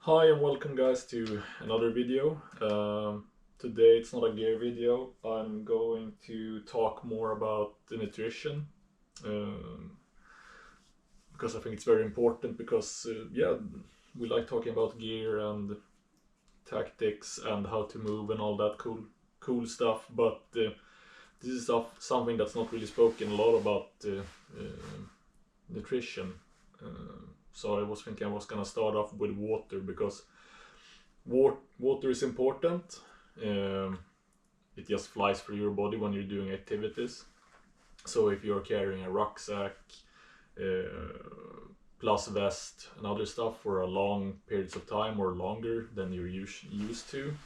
Hi and welcome guys to another video. Today it's not a gear video. I'm going to talk more about the nutrition because I think it's very important because we like talking about gear and tactics and how to move and all that cool stuff, but this is something that's not really spoken a lot about nutrition. So I was thinking I was gonna start off with water because water is important. It just flies through your body when you're doing activities. So if you're carrying a rucksack, plus vest and other stuff for a long periods of time or longer than you're used to,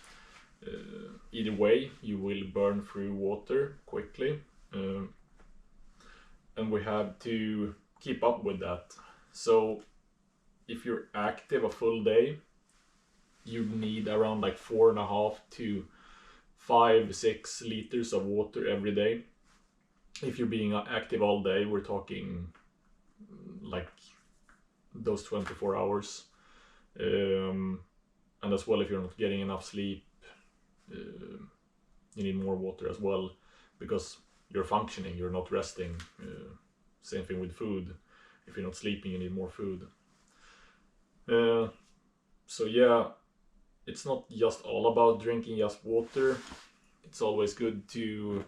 either way you will burn through water quickly, and we have to keep up with that. So if you're active a full day, you need around like 4.5 to 5-6 liters of water every day. If you're being active all day, we're talking like those 24 hours. And as well, if you're not getting enough sleep, you need more water as well because you're functioning, you're not resting. Same thing with food. If you're not sleeping, you need more food. So yeah, it's not just all about drinking just water. It's always good to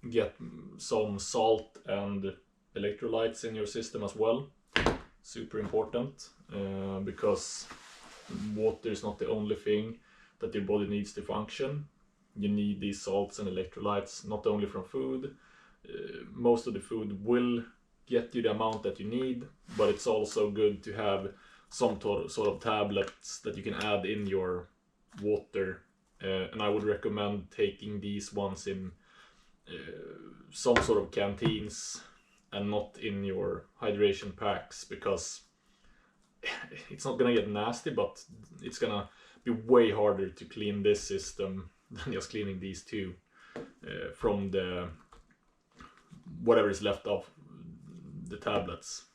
get some salt and electrolytes in your system as well. Super important, because water is not the only thing that your body needs to function. You need these salts and electrolytes not only from food. Most of the food will get you the amount that you need, but it's also good to have some sort of tablets that you can add in your water, and I would recommend taking these ones in some sort of canteens and not in your hydration packs, because it's not gonna get nasty, but it's gonna be way harder to clean this system than just cleaning these two from the whatever is left of the tablets.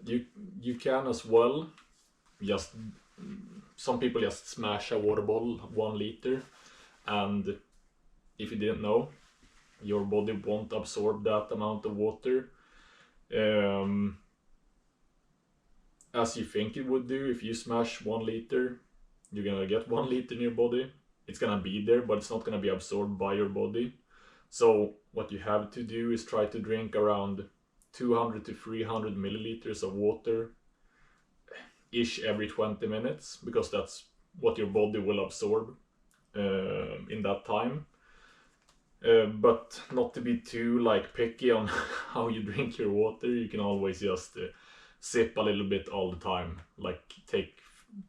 You can as well just, some people just smash a water bottle 1 liter, and if you didn't know, your body won't absorb that amount of water as you think it would do. If you smash 1 liter, you're gonna get 1 liter in your body. It's gonna be there, but it's not gonna be absorbed by your body. So what you have to do is try to drink around 200 to 300 milliliters of water ish every 20 minutes, because that's what your body will absorb in that time. But not to be too like picky on how you drink your water. You can always just sip a little bit all the time, like take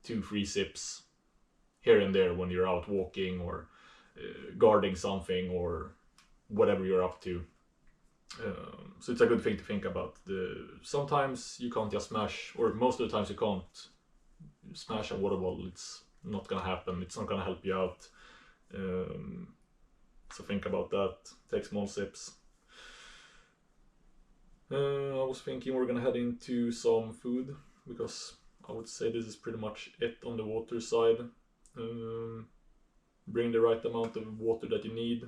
2-3 sips here and there when you're out walking or guarding something or whatever you're up to. So it's a good thing to think about. Sometimes you can't just smash, or most of the times you can't smash a water bottle. It's not gonna happen. It's not gonna help you out. So think about that. Take small sips. I was thinking we're gonna head into some food, because I would say this is pretty much it on the water side. Bring the right amount of water that you need.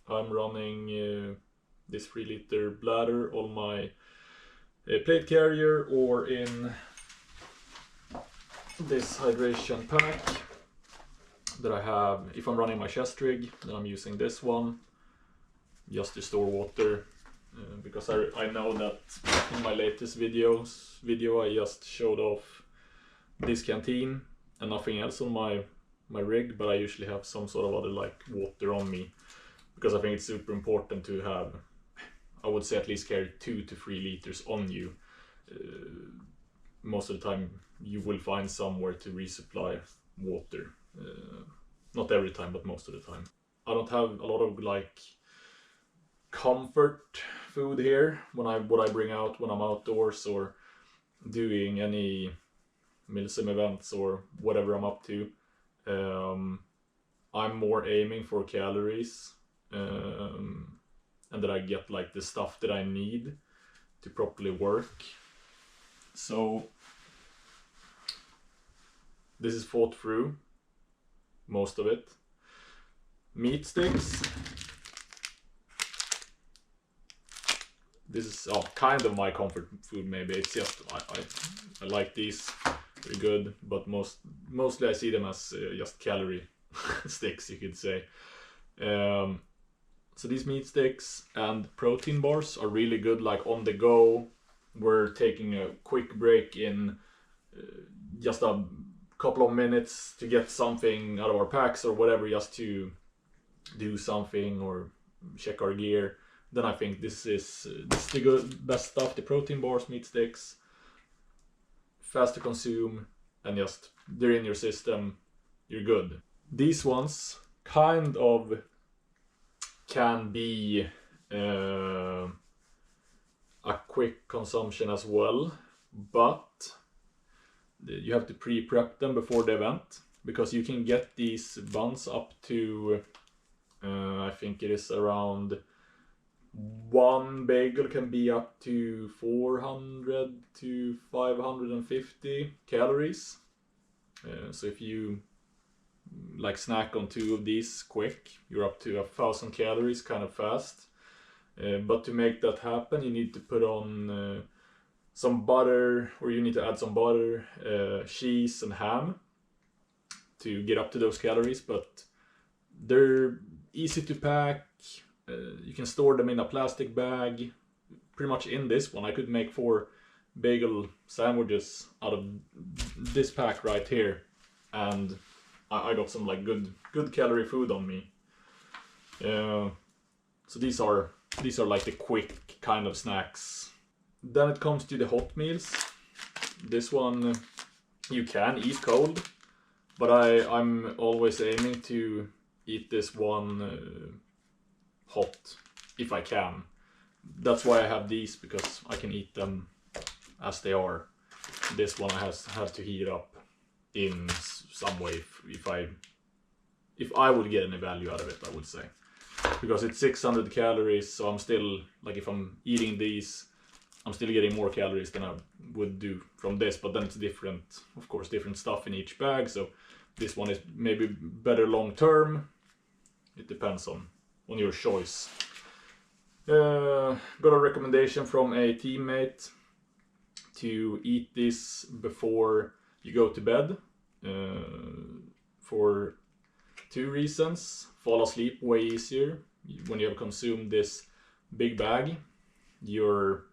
I'm running this 3 liter bladder on my plate carrier or in this hydration pack that I have. If I'm running my chest rig, then I'm using this one just to store water, because I know that in my latest video I just showed off this canteen and nothing else on my rig, but I usually have some sort of other like water on me, because I think it's super important to have, I would say, at least carry 2 to 3 liters on you. Most of the time you will find somewhere to resupply water. Not every time, but most of the time. I don't have a lot of like comfort food here what I bring out when I'm outdoors or doing any milsim events or whatever I'm up to. I'm more aiming for calories, and that I get like the stuff that I need to properly work. So This is thought through, most of it. Meat sticks. This is kind of my comfort food, maybe. It's just, I like these, they're good, but mostly I see them as just calorie sticks, you could say. So these meat sticks and protein bars are really good, like on the go. We're taking a quick break in just a couple of minutes to get something out of our packs or whatever, just to do something or check our gear. Then I think this is the best stuff. The protein bars, meat sticks, fast to consume, and just they're in your system, you're good. These ones kind of can be a quick consumption as well, but you have to pre-prep them before the event, because you can get these buns up to I think it is around, one bagel can be up to 400 to 550 calories. So if you like snack on 2 of these quick, you're up to 1,000 calories kind of fast. But to make that happen, you need to put on some butter, or you need to add some butter, cheese and ham to get up to those calories. But they're easy to pack. You can store them in a plastic bag. Pretty much in this one I could make 4 bagel sandwiches out of this pack right here, and I got some like good calorie food on me. So these are like the quick kind of snacks. Then it comes to the hot meals. This one you can eat cold, but I'm always aiming to eat this one hot if I can. That's why I have these, because I can eat them as they are. This one I have to heat up in some way if I would get any value out of it, I would say, because it's 600 calories. So I'm still, like, if I'm eating these, I'm still getting more calories than I would do from this, but then it's different, of course, different stuff in each bag. So this one is maybe better long term. It depends on your choice. Got a recommendation from a teammate to eat this before you go to bed, for 2 reasons. Fall asleep way easier. When you have consumed this big bag, your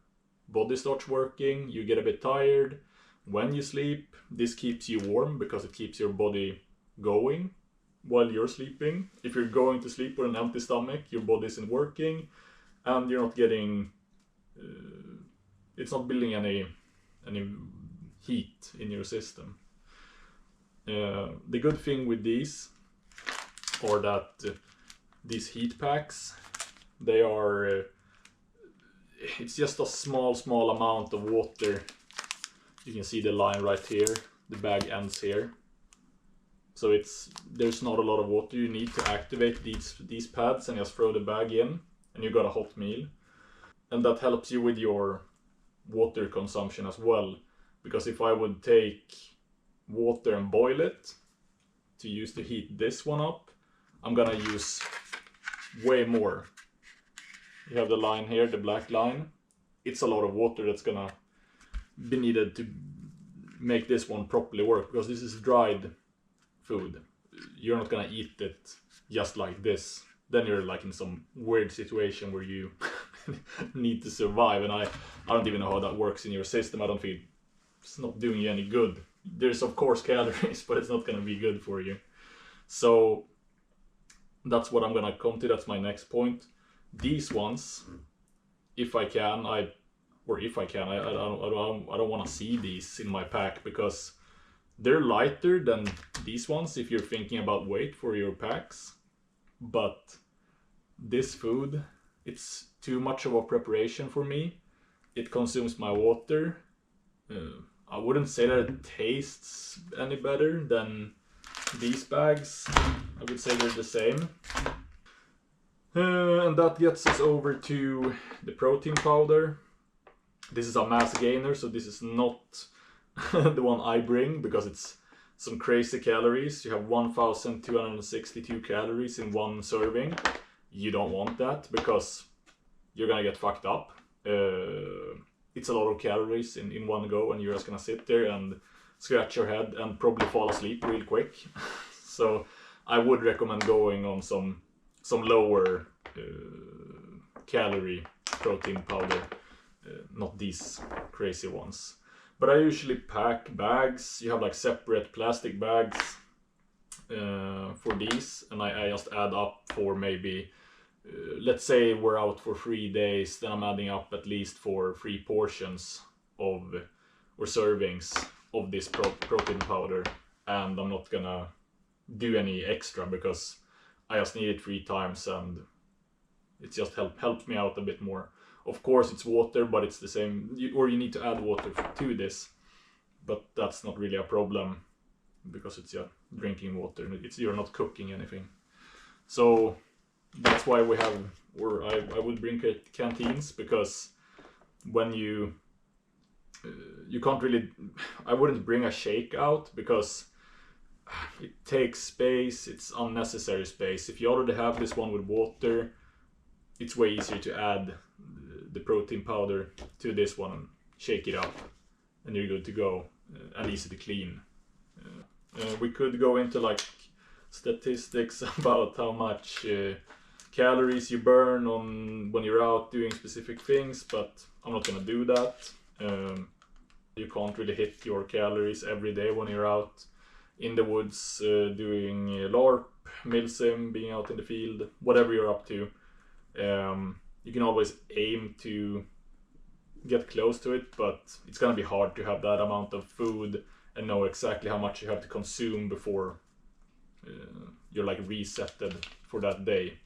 body starts working, you get a bit tired. When you sleep, this keeps you warm because it keeps your body going while you're sleeping. If you're going to sleep with an empty stomach, your body isn't working, and you're not getting it's not building any heat in your system. The good thing with these are that these heat packs, they are it's just a small amount of water. You can see the line right here, the bag ends here. So there's not a lot of water you need to activate these pads, and just throw the bag in and you got a hot meal. And that helps you with your water consumption as well, because if I would take water and boil it to use to heat this one up, I'm gonna use way more. You have the line here, the black line. It's a lot of water that's gonna be needed to make this one properly work, because this is dried food. You're not gonna eat it just like this. Then you're like in some weird situation where you need to survive, and I don't even know how that works in your system. I don't think it's not doing you any good. There's of course calories, but it's not gonna be good for you. So that's what I'm gonna come to. That's my next point. These ones, if I can, I don't want to see these in my pack, because they're lighter than these ones if you're thinking about weight for your packs. But this food, it's too much of a preparation for me. It consumes my water. I wouldn't say that it tastes any better than these bags. I would say they're the same. And that gets us over to the protein powder. This is a mass gainer, so this is not the one I bring, because it's some crazy calories. You have 1262 calories in one serving. You don't want that because you're gonna get fucked up. It's a lot of calories in one go, and you're just gonna sit there and scratch your head and probably fall asleep real quick. So I would recommend going on some lower calorie protein powder, not these crazy ones. But I usually pack bags. You have like separate plastic bags for these, and I just add up for maybe, let's say we're out for 3 days, then I'm adding up at least for 3 portions of, or servings of this protein powder, and I'm not gonna do any extra because I just need it 3 times and it just helps me out a bit more. Of course it's water, but it's the same, or you need to add water to this, but that's not really a problem because it's drinking water. You're not cooking anything. So that's why we have, or I would bring canteens, because when you can't really, I wouldn't bring a shake out because it takes space, it's unnecessary space. If you already have this one with water, it's way easier to add the protein powder to this one and shake it up, and you're good to go, and easy to clean. We could go into like statistics about how much calories you burn on when you're out doing specific things, but I'm not gonna do that. You can't really hit your calories every day when you're out in the woods doing LARP, milsim, being out in the field, whatever you're up to. You can always aim to get close to it, but it's gonna be hard to have that amount of food and know exactly how much you have to consume before you're like resetted for that day.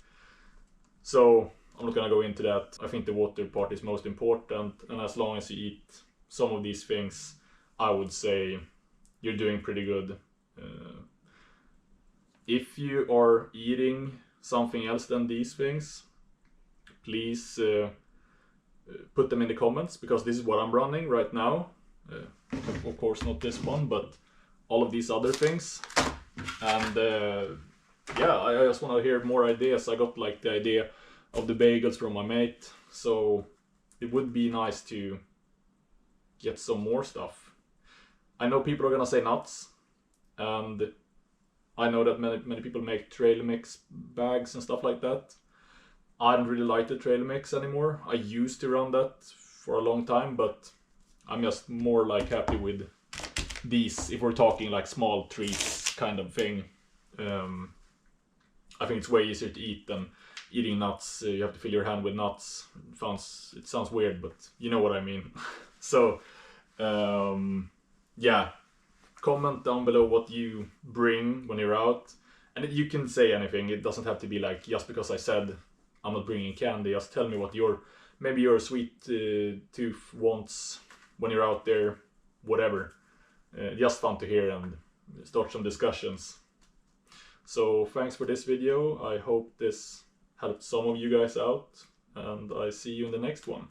So I'm not gonna go into that. I think the water part is most important, and as long as you eat some of these things, I would say you're doing pretty good. If you are eating something else than these things, please put them in the comments, because this is what I'm running right now. Of course not this one, but all of these other things. And yeah, I just want to hear more ideas. I got like the idea of the bagels from my mate, so it would be nice to get some more stuff. I know people are gonna say nuts, and I know that many people make trail mix bags and stuff like that. I don't really like the trail mix anymore. I used to run that for a long time, but I'm just more like happy with these, if we're talking like small treats kind of thing. I think it's way easier to eat than eating nuts. You have to fill your hand with nuts. It sounds weird, but you know what I mean. So yeah, comment down below what you bring when you're out, and you can say anything. It doesn't have to be like, just because I said I'm not bringing candy, just tell me what maybe your sweet tooth wants when you're out there, whatever. Just fun to hear and start some discussions. So thanks for this video. I hope this helped some of you guys out, and I see you in the next one.